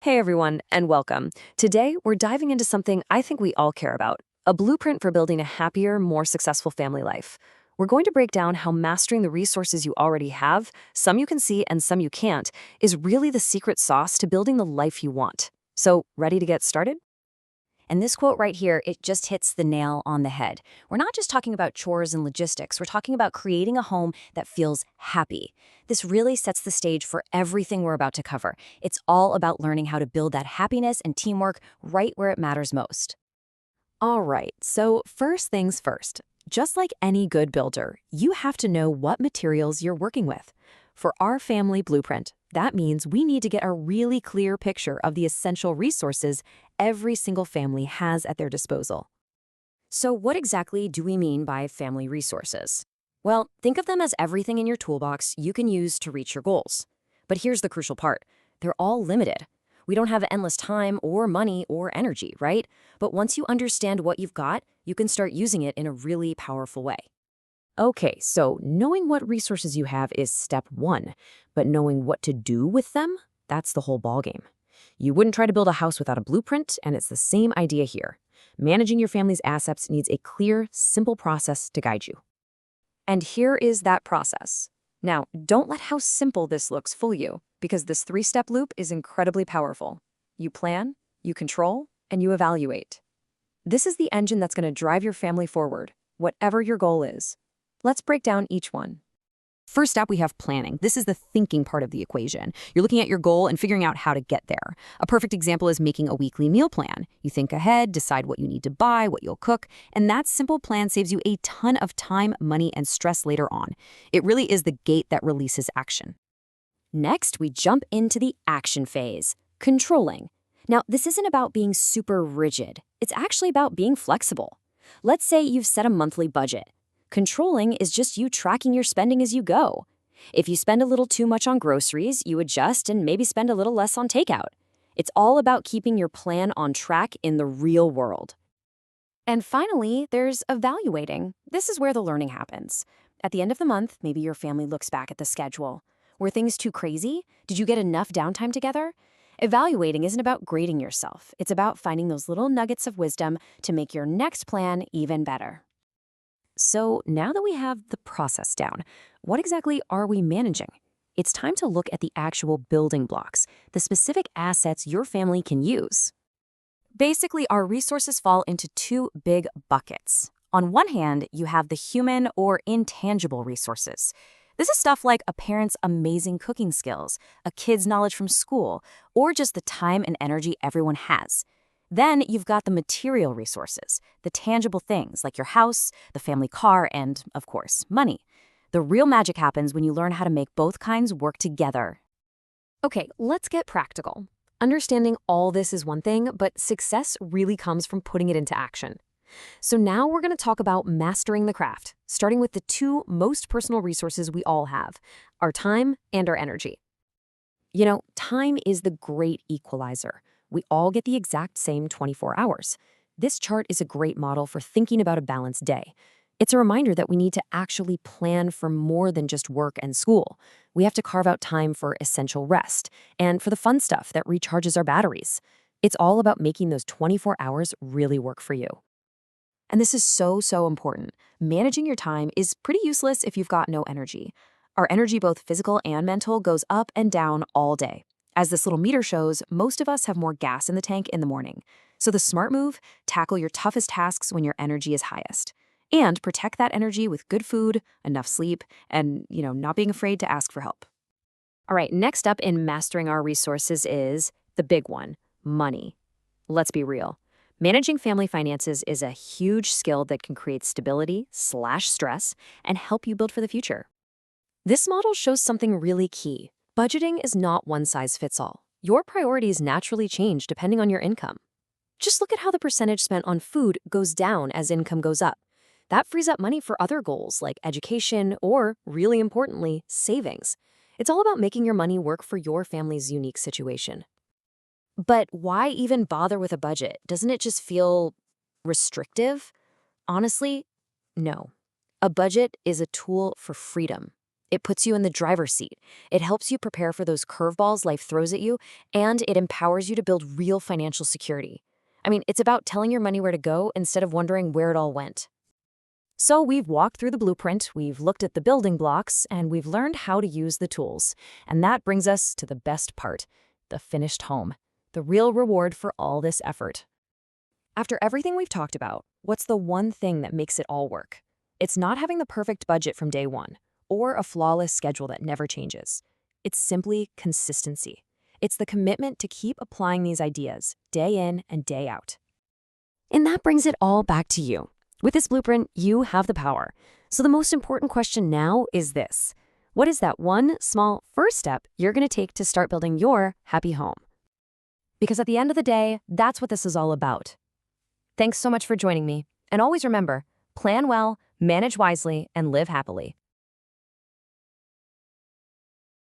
Hey everyone, and welcome. Today, we're diving into something I think we all care about, a blueprint for building a happier, more successful family life. We're going to break down how mastering the resources you already have, some you can see and some you can't, is really the secret sauce to building the life you want. So, ready to get started? And this quote right here, it just hits the nail on the head. We're not just talking about chores and logistics. We're talking about creating a home that feels happy. This really sets the stage for everything we're about to cover. It's all about learning how to build that happiness and teamwork right where it matters most. All right, so first things first. Just like any good builder, you have to know what materials you're working with. For our family blueprint, that means we need to get a really clear picture of the essential resources every single family has at their disposal. So what exactly do we mean by family resources? Well, think of them as everything in your toolbox you can use to reach your goals. But here's the crucial part. They're all limited. We don't have endless time or money or energy, right? But once you understand what you've got, you can start using it in a really powerful way. Okay, so knowing what resources you have is step one, but knowing what to do with them, that's the whole ballgame. You wouldn't try to build a house without a blueprint, and it's the same idea here. Managing your family's assets needs a clear, simple process to guide you. And here is that process. Now, don't let how simple this looks fool you, because this three-step loop is incredibly powerful. You plan, you control, and you evaluate. This is the engine that's going to drive your family forward, whatever your goal is. Let's break down each one. First up, we have planning. This is the thinking part of the equation. You're looking at your goal and figuring out how to get there. A perfect example is making a weekly meal plan. You think ahead, decide what you need to buy, what you'll cook, and that simple plan saves you a ton of time, money, and stress later on. It really is the gate that releases action. Next, we jump into the action phase, controlling. Now, this isn't about being super rigid. It's actually about being flexible. Let's say you've set a monthly budget. Controlling is just you tracking your spending as you go. If you spend a little too much on groceries, you adjust and maybe spend a little less on takeout. It's all about keeping your plan on track in the real world. And finally, there's evaluating. This is where the learning happens. At the end of the month, maybe your family looks back at the schedule. Were things too crazy? Did you get enough downtime together? Evaluating isn't about grading yourself. It's about finding those little nuggets of wisdom to make your next plan even better. So now that we have the process down, what exactly are we managing? It's time to look at the actual building blocks, the specific assets your family can use. Basically, our resources fall into two big buckets. On one hand, you have the human or intangible resources. This is stuff like a parent's amazing cooking skills, a kid's knowledge from school, or just the time and energy everyone has. Then you've got the material resources, the tangible things like your house, the family car, and, of course, money. The real magic happens when you learn how to make both kinds work together. Okay, let's get practical. Understanding all this is one thing, but success really comes from putting it into action. So now we're going to talk about mastering the craft, starting with the two most personal resources we all have, our time and our energy. You know, time is the great equalizer. We all get the exact same 24 hours. This chart is a great model for thinking about a balanced day. It's a reminder that we need to actually plan for more than just work and school. We have to carve out time for essential rest and for the fun stuff that recharges our batteries. It's all about making those 24 hours really work for you. And this is so important. Managing your time is pretty useless if you've got no energy. Our energy, both physical and mental, goes up and down all day. As this little meter shows, most of us have more gas in the tank in the morning. So the smart move, tackle your toughest tasks when your energy is highest. And protect that energy with good food, enough sleep, and, not being afraid to ask for help. All right, next up in mastering our resources is the big one, money. Let's be real. Managing family finances is a huge skill that can create stability/stress and help you build for the future. This model shows something really key. Budgeting is not one size fits all. Your priorities naturally change depending on your income. Just look at how the percentage spent on food goes down as income goes up. That frees up money for other goals like education or, really importantly, savings. It's all about making your money work for your family's unique situation. But why even bother with a budget? Doesn't it just feel restrictive? Honestly, no. A budget is a tool for freedom. It puts you in the driver's seat. It helps you prepare for those curveballs life throws at you, and it empowers you to build real financial security. I mean, it's about telling your money where to go instead of wondering where it all went. So we've walked through the blueprint, we've looked at the building blocks, and we've learned how to use the tools. And that brings us to the best part, the finished home, the real reward for all this effort. After everything we've talked about, what's the one thing that makes it all work? It's not having the perfect budget from day one, or a flawless schedule that never changes. It's simply consistency. It's the commitment to keep applying these ideas day in and day out. And that brings it all back to you. With this blueprint, you have the power. So the most important question now is this: what is that one small first step you're going to take to start building your happy home? Because at the end of the day, that's what this is all about. Thanks so much for joining me. And always remember, plan well, manage wisely, and live happily.